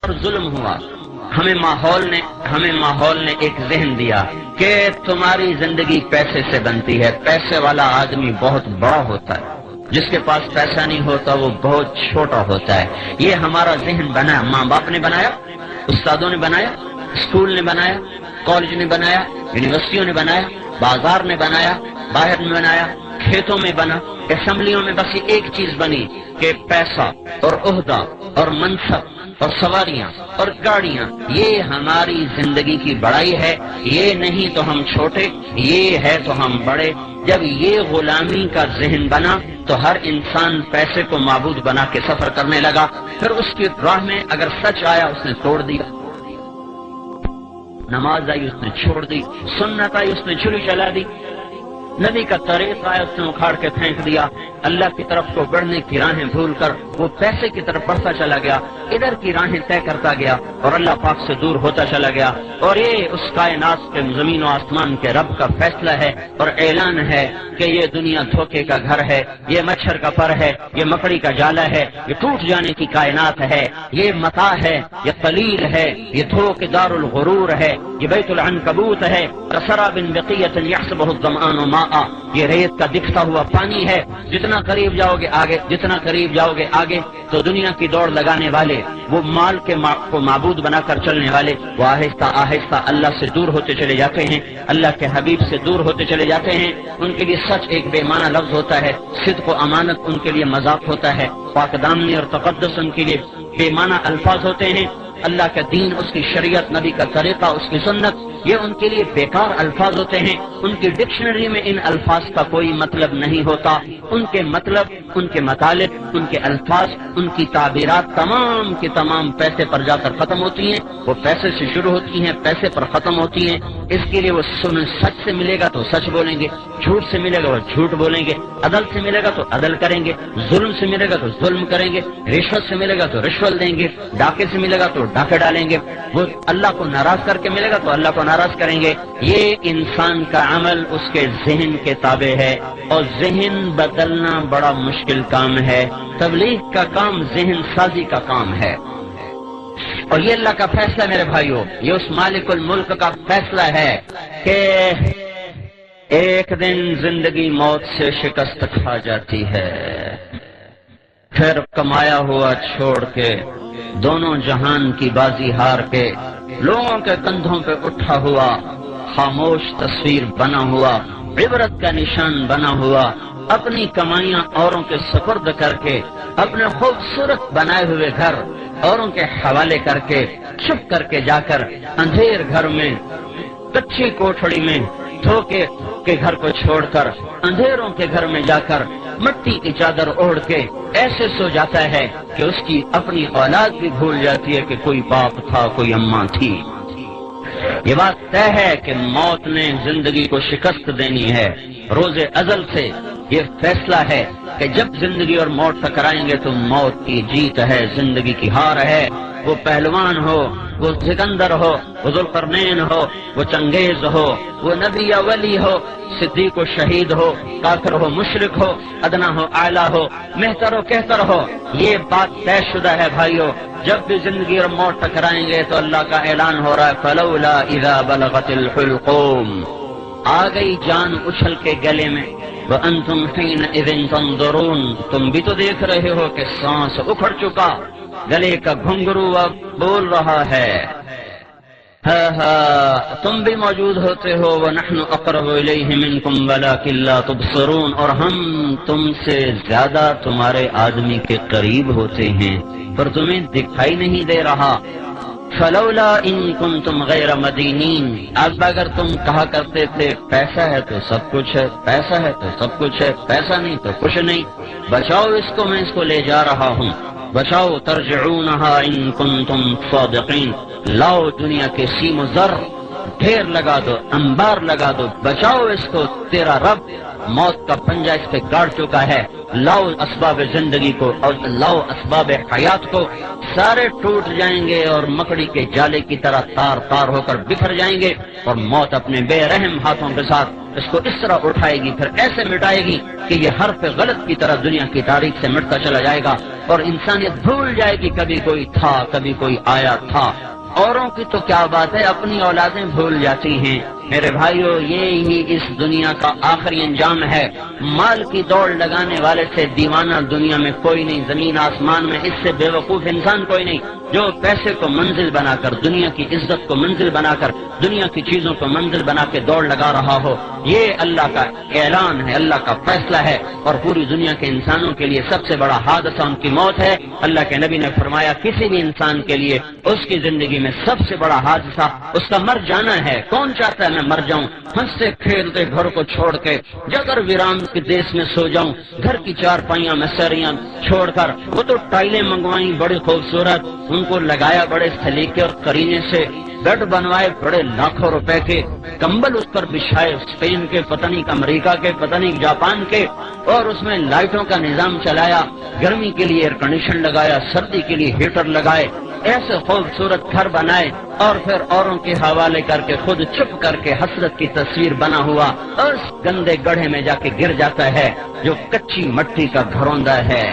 وقت ظلم ہوا، ہمیں ماحول نے ایک ذہن دیا کہ تمہاری زندگی پیسے سے بنتی ہے، پیسے والا آدمی بہت بڑا ہوتا ہے، جس کے پاس پیسہ نہیں ہوتا وہ بہت چھوٹا ہوتا ہے۔ یہ ہمارا ذہن بنا، ماں باپ نے بنایا، استادوں نے بنایا، اسکول نے بنایا، کالج نے بنایا، یونیورسٹیوں نے بنایا، بازار نے بنایا، باہر میں بنایا، کھیتوں میں بنا، اسمبلیوں میں بس ایک چیز بنی کہ پیسہ اور عہدہ اور منصب اور سواریاں اور گاڑیاں، یہ ہماری زندگی کی بڑائی ہے، یہ نہیں تو ہم چھوٹے، یہ ہے تو ہم بڑے۔ جب یہ غلامی کا ذہن بنا تو ہر انسان پیسے کو معبود بنا کے سفر کرنے لگا، پھر اس کی راہ میں اگر سچ آیا اس نے توڑ دیا، نماز آئی اس نے چھوڑ دی، سنت آئی اس نے چھری چلا دی، نبی کا طریق آیا اس نے اکھاڑ کے پھینک دیا، اللہ کی طرف کو بڑھنے کی راہیں بھول کر وہ پیسے کی طرف بڑھتا چلا گیا، ادھر کی راہیں طے کرتا گیا اور اللہ پاک سے دور ہوتا چلا گیا۔ اور یہ اس کائنات کے زمین و آسمان کے رب کا فیصلہ ہے اور اعلان ہے کہ یہ دنیا دھوکے کا گھر ہے، یہ مچھر کا پر ہے، یہ مکڑی کا جالا ہے، یہ ٹوٹ جانے کی کائنات ہے، یہ متاع ہے، یہ قلیل ہے، یہ دھوکے دار الغرور ہے، یہ بیت العنکبوت ہے، کسراب بقیۃ یحسبہ الظمآن ماء، یہ ریت کا دکھتا ہوا پانی ہے۔ جتنا قریب جاؤ گے آگے تو دنیا کی دوڑ لگانے والے، وہ مال کو معبود بنا کر چلنے والے، وہ آہستہ آہستہ اللہ سے دور ہوتے چلے جاتے ہیں، اللہ کے حبیب سے دور ہوتے چلے جاتے ہیں۔ ان کے لیے سچ ایک بے معنی لفظ ہوتا ہے، صدق و امانت ان کے لیے مذاق ہوتا ہے، پاک دامنی اور تقدس ان کے لیے بے معنی الفاظ ہوتے ہیں، اللہ کا دین، اس کی شریعت، نبی کا طریقہ، اس کی سنت، یہ ان کے لیے بیکار الفاظ ہوتے ہیں۔ ان کی ڈکشنری میں ان الفاظ کا کوئی مطلب نہیں ہوتا، ان کے مطلب، ان کے مطالب، ان کے الفاظ، ان کی تعبیرات تمام کی تمام پیسے پر جا کر ختم ہوتی ہیں، وہ پیسے سے شروع ہوتی ہیں، پیسے پر ختم ہوتی ہیں۔ اس کے لیے وہ سچ سے ملے گا تو سچ بولیں گے، جھوٹ سے ملے گا وہ جھوٹ بولیں گے، عدل سے ملے گا تو عدل کریں گے، ظلم سے ملے گا تو ظلم کریں گے، رشوت سے ملے گا تو رشوت دیں گے، ڈاکے سے ملے گا تو ڈاکے ڈالیں گے، وہ اللہ کو ناراض کر کے ملے گا تو اللہ کو ناراض کریں گے۔ یہ انسان کا عمل اس کے ذہن کے تابع ہے، اور ذہن بدلنا بڑا مشکل کام ہے۔ تبلیغ کا کام ذہن سازی کا کام ہے، اور یہ اللہ کا فیصلہ میرے بھائیوں، یہ اس مالک الملک کا فیصلہ ہے کہ ایک دن زندگی موت سے شکست کھا جاتی ہے، پھر کمایا ہوا چھوڑ کے، دونوں جہان کی بازی ہار کے، لوگوں کے کندھوں پہ اٹھا ہوا خاموش تصویر بنا ہوا، عبرت کا نشان بنا ہوا، اپنی کمائیاں اوروں کے سپرد کر کے، اپنے خوبصورت بنائے ہوئے گھر اوروں کے حوالے کر کے، چھپ کر کے جا کر اندھیر گھر میں، کچی کوٹھڑی میں، دھوکے کے گھر کو چھوڑ کر اندھیروں کے گھر میں جا کر مٹی کی چادر اوڑھ کے ایسے سو جاتا ہے کہ اس کی اپنی اولاد بھی بھول جاتی ہے کہ کوئی باپ تھا، کوئی اماں تھی۔ یہ بات طے ہے کہ موت نے زندگی کو شکست دینی ہے، روز ازل سے یہ فیصلہ ہے کہ جب زندگی اور موت ٹکرائیں گے تو موت کی جیت ہے، زندگی کی ہار ہے۔ وہ پہلوان ہو، وہ سکندر ہو، وہ ذوالقرنین ہو، وہ چنگیز ہو، وہ نبی یا ولی ہو، صدیق و شہید ہو، کافر ہو، مشرک ہو، ادنا ہو، اعلیٰ ہو، مہتر ہو، کہتر ہو، یہ بات طے شدہ ہے بھائیو۔ جب بھی زندگی اور موت ٹکرائیں گے تو اللہ کا اعلان ہو رہا ہے فلولا اذا بلغت الحلقوم، آ گئی جان اچھل کے گلے میں، وانتم حینئذ تنظرون، تم بھی تو دیکھ رہے ہو کہ سانس اکھڑ چکا، گلے کا گھنگرو اب بول رہا ہے، تم بھی موجود ہوتے ہو، وَنَحْنُ أَقْرَبُ إِلَيْهِ مِنْكُمْ وَلَكِنْ لَا تُبْصِرُونَ، اور ہم تم سے زیادہ تمہارے آدمی کے قریب ہوتے ہیں پر تمہیں دکھائی نہیں دے رہا۔ فَلَوْلَا إِن كُنْتُمْ غَيْرَ مَدِينِينَ، اب اگر تم کہا کرتے تھے پیسہ ہے تو سب کچھ ہے، پیسہ ہے تو سب کچھ ہے، پیسہ نہیں تو کچھ نہیں، بچاؤ اس کو، میں اس کو لے جا رہا ہوں، بچاؤ، ترجعونها ان کنتم صادقین، لاؤ دنیا کے سیم و زر ڈھیر لگا دو، انبار لگا دو، بچاؤ اس کو، تیرا رب موت کا پنجہ اس پہ گاڑ چکا ہے، لاؤ اسباب زندگی کو اور لاؤ اسباب حیات کو، سارے ٹوٹ جائیں گے اور مکڑی کے جالے کی طرح تار تار ہو کر بکھر جائیں گے، اور موت اپنے بے رحم ہاتھوں کے ساتھ اس کو اس طرح اٹھائے گی، پھر ایسے مٹائے گی کہ یہ حرف غلط کی طرح دنیا کی تاریخ سے مٹتا چلا جائے گا، اور انسانیت بھول جائے گی کبھی کوئی تھا، کبھی کوئی آیا تھا۔ اوروں کی تو کیا بات ہے، اپنی اولادیں بھول جاتی ہیں۔ میرے بھائیو، یہ ہی اس دنیا کا آخری انجام ہے۔ مال کی دوڑ لگانے والے سے دیوانہ دنیا میں کوئی نہیں، زمین آسمان میں اس سے بے وقوف انسان کوئی نہیں، جو پیسے کو منزل بنا کر، دنیا کی عزت کو منزل بنا کر، دنیا کی چیزوں کو منزل بنا کے دوڑ لگا رہا ہو۔ یہ اللہ کا اعلان ہے، اللہ کا فیصلہ ہے، اور پوری دنیا کے انسانوں کے لیے سب سے بڑا حادثہ ان کی موت ہے۔ اللہ کے نبی نے فرمایا کسی بھی انسان کے لیے اس کی زندگی میں سب سے بڑا حادثہ اس کا مر جانا ہے۔ کون چاہتا ہے میں مر جاؤں، ہنستے کھیلتے گھر کو چھوڑ کے جگر ویران کے دیش میں سو جاؤں، گھر کی چار پائیاں میں سریاں چھوڑ کر؟ وہ تو ٹائلیں منگوائیں بڑی خوبصورت، ان کو لگایا بڑے سلیقے اور قرینے سے، بیڈ بنوائے بڑے لاکھوں روپے کے، کمبل اس پر بچھائے اسپین کے، پتہ نہیں امریکہ کے، پتہ نہیں جاپان کے، اور اس میں لائٹوں کا نظام چلایا، گرمی کے لیے ایئر کنڈیشن لگایا، سردی کے لیے ہیٹر لگائے، ایسے خوبصورت گھر بنائے، اور پھر اوروں کے حوالے کر کے خود چپ کر کے حسرت کی تصویر بنا ہوا اس گندے گڑھے میں جا کے گر جاتا ہے جو کچی مٹی کا گھروندا ہے،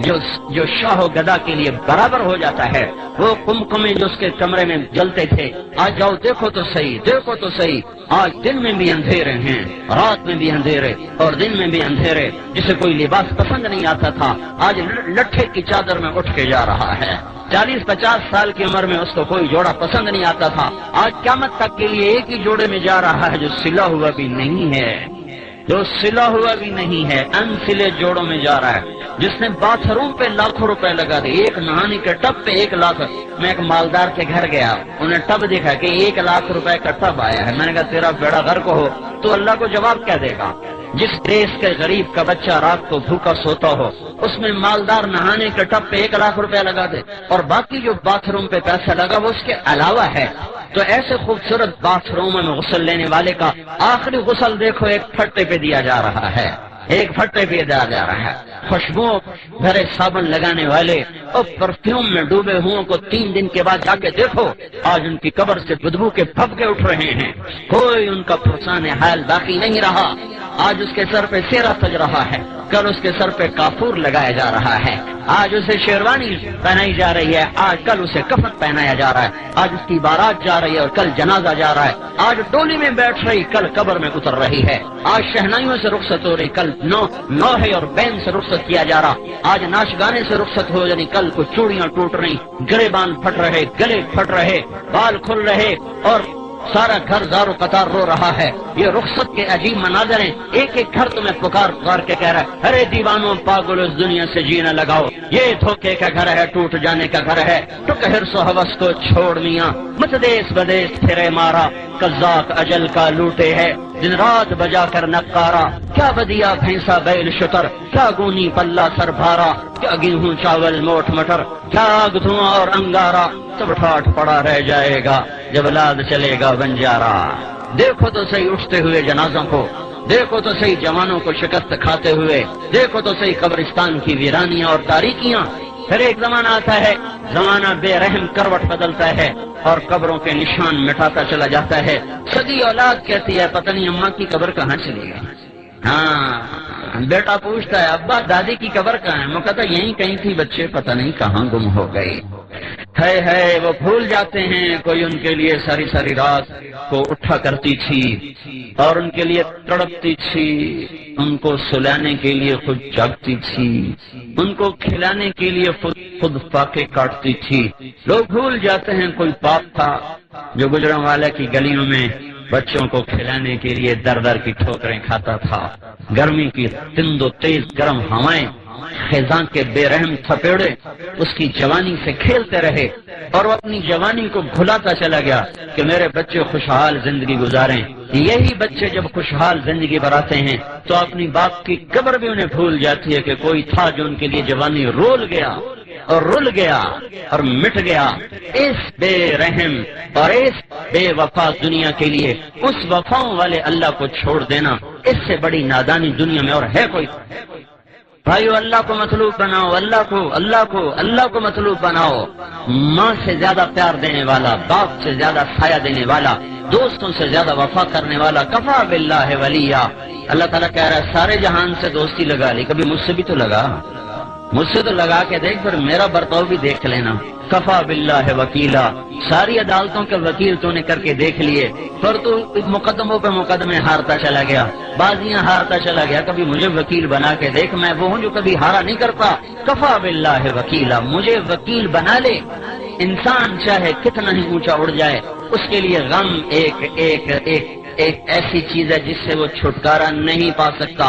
جو شاہ و گدا کے لیے برابر ہو جاتا ہے۔ وہ کمکمے جو اس کے کمرے میں جلتے تھے، آج جاؤ دیکھو تو صحیح، دیکھو تو صحیح، آج دن میں بھی اندھیرے ہیں، رات میں بھی اندھیرے اور دن میں بھی اندھیرے۔ جسے کوئی لباس پسند نہیں آتا تھا، آج لٹھے کی چادر میں اٹھ کے جا رہا ہے۔ 40-50 سال کی عمر میں اس کو کوئی جوڑا پسند نہیں آتا تھا، آج قیامت تک کے لیے ایک ہی جوڑے میں جا رہا ہے جو سلا ہوا بھی نہیں ہے، جو سلا ہوا بھی نہیں ہے، ان سلے جوڑوں میں جا رہا ہے۔ جس نے باتھ روم پہ لاکھوں روپے لگا دے، ایک نہانے کے ٹب پہ 1 لاکھ۔ میں ایک مالدار کے گھر گیا، انہیں ٹب دیکھا کہ 1 لاکھ روپے کا ٹب آیا ہے۔ میں نے کہا تیرا بیڑا غرق ہو، تو اللہ کو جواب کیا دے گا؟ جس دیش کے غریب کا بچہ رات کو بھوکا سوتا ہو، اس میں مالدار نہانے کے ٹب پہ 1 لاکھ روپے لگا دے، اور باقی جو باتھ روم پہ پیسہ لگا وہ اس کے علاوہ ہے۔ تو ایسے خوبصورت باتھ روم میں غسل لینے والے کا آخری غسل دیکھو ایک پھٹے پہ دیا جا رہا ہے، ایک پھٹے پہ دیا جا رہا ہے۔ خوشبو بھرے صابن لگانے والے اور پرفیوم میں ڈوبے ہوں کو 3 دن کے بعد جا کے دیکھو، آج ان کی قبر سے بدبو کے پھبکے اٹھ رہے ہیں، کوئی ان کا پرسان حال باقی نہیں رہا۔ آج اس کے سر پہ سیرا سج رہا ہے، کل اس کے سر پہ کافور لگایا جا رہا ہے، آج اسے شیروانی پہنائی جا رہی ہے، آج کل اسے کفن پہنایا جا رہا ہے، آج اس کی بارات جا رہی ہے اور کل جنازہ جا رہا ہے، آج ڈولی میں بیٹھ رہی کل قبر میں اتر رہی ہے، آج شہنائیوں سے رخصت ہو رہی کل نوحے اور بین سے رخصت کیا جا رہا، آج ناچ گانے سے رخصت ہو جانی کل کو چوڑیاں ٹوٹ رہی، گریبان پھٹ رہے، گلے پھٹ رہے، بال کھل رہے، اور سارا گھر زار و قطار رو رہا ہے۔ یہ رخصت کے عجیب مناظر ہیں، ایک ایک گھر تمہیں پکار پکار کے کہہ رہا ہے ارے دیوانوں پاگل اس دنیا سے جینا لگاؤ، یہ دھوکے کا گھر ہے، ٹوٹ جانے کا گھر ہے، ٹک حرص و ہوس کو چھوڑ میاں، مت دیس بدیس پھرے مارا، قزاق اجل کا لوٹے ہے، دن رات بجا کر نقارا، کیا بدیا بھینسا بیل شتر، کیا گونی پلہ سر بھارا، کیا گیہوں چاول موٹ مٹر، کیا آگ دھواں اور انگارا، سب ٹھاٹ پڑا رہ جائے گا جب لاد چلے گا بنجارا۔ دیکھو تو صحیح اٹھتے ہوئے جنازوں کو، دیکھو تو صحیح جوانوں کو شکست کھاتے ہوئے، دیکھو تو صحیح قبرستان کی ویرانیاں اور تاریکیاں۔ پھر ایک زمانہ آتا ہے، زمانہ بے رحم کروٹ بدلتا ہے اور قبروں کے نشان مٹاتا چلا جاتا ہے۔ سگی اولاد کہتی ہے پتہ نہیں اماں کی قبر کہاں چلی گئی۔ ہاں، بیٹا پوچھتا ہے ابا دادی کی قبر کہاں ہے؟ وہ کہتا ہے یہیں کہیں تھی بچے، پتہ نہیں کہاں گم ہو گئی۔ ہے وہ بھول جاتے ہیں کوئی ان کے لیے ساری ساری رات کو اٹھا کرتی تھی اور ان کے لیے تڑپتی تھی، ان کو سلانے کے لیے خود جاگتی تھی، ان کو کھلانے کے لیے خود فاقے کاٹتی تھی۔ لوگ بھول جاتے ہیں کوئی باپ تھا جو گجروں والے کی گلیوں میں بچوں کو کھلانے کے لیے در در کی ٹھوکریں کھاتا تھا، گرمی کی تند و تیز گرم ہوائیں، خزاں کے بے رحم تھپیڑے اس کی جوانی سے کھیلتے رہے اور وہ اپنی جوانی کو بھلاتا چلا گیا کہ میرے بچے خوشحال زندگی گزاریں۔ یہی بچے جب خوشحال زندگی بناتے ہیں تو اپنی باپ کی قبر بھی انہیں بھول جاتی ہے کہ کوئی تھا جو ان کے لیے جوانی رول گیا اور رل گیا اور مٹ گیا۔ اس بے رحم اور اس بے وفا دنیا کے لیے اس وفاؤں والے اللہ کو چھوڑ دینا، اس سے بڑی نادانی دنیا میں اور ہے کوئی؟ بھائیو اللہ کو مطلوب بناؤ، اللہ کو مطلوب بناؤ۔ ماں سے زیادہ پیار دینے والا، باپ سے زیادہ سایہ دینے والا دوستوں سے زیادہ وفا کرنے والا کفا باللہ ولیہ. اللہ تعالیٰ کہہ رہا ہے سارے جہان سے دوستی لگا لی، کبھی مجھ سے بھی تو لگا، مجھ سے تو لگا کے دیکھ، پھر میرا برتاؤ بھی دیکھ لینا. کفا باللہ وکیلا، ساری عدالتوں کے وکیل تو نے کر کے دیکھ لیے، پھر تو مقدموں پہ مقدمے ہارتا چلا گیا، بازیاں ہارتا چلا گیا. کبھی مجھے وکیل بنا کے دیکھ، میں وہ ہوں جو کبھی ہارا نہیں کرتا. کفا باللہ وکیلا، مجھے وکیل بنا لے. انسان چاہے کتنا ہی اونچا اڑ جائے، اس کے لیے غم ایک ایسی چیز ہے جس سے وہ چھٹکارا نہیں پا سکتا.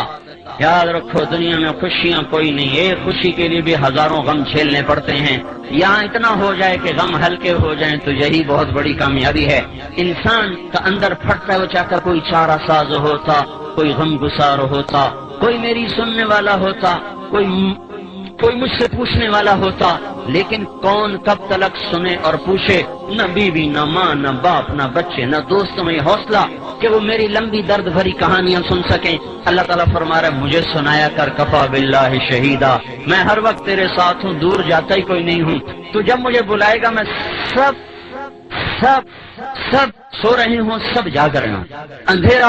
یاد رکھو دنیا میں خوشیاں کوئی نہیں، ایک خوشی کے لیے بھی ہزاروں غم جھیلنے پڑتے ہیں. یہاں اتنا ہو جائے کہ غم ہلکے ہو جائیں تو یہی بہت بڑی کامیابی ہے. انسان کا اندر پھٹتا ہے، وہ چاہتا کوئی چارہ ساز ہوتا، کوئی غم گسار ہوتا، کوئی میری سننے والا ہوتا، کوئی مجھ سے پوچھنے والا ہوتا. لیکن کون کب تلک سنے اور پوچھے؟ نہ بیوی، نہ ماں، نہ باپ، نہ بچے، نہ دوست میں حوصلہ کہ وہ میری لمبی درد بھری کہانیاں سن سکیں. اللہ تعالیٰ فرما رہا ہے مجھے سنایا کر، کفا باللہ شہیدا، میں ہر وقت تیرے ساتھ ہوں، دور جاتا ہی کوئی نہیں ہوں. تو جب مجھے بلائے گا میں سب سو رہے ہوں، سب جاگ رہے ہوں، اندھیرا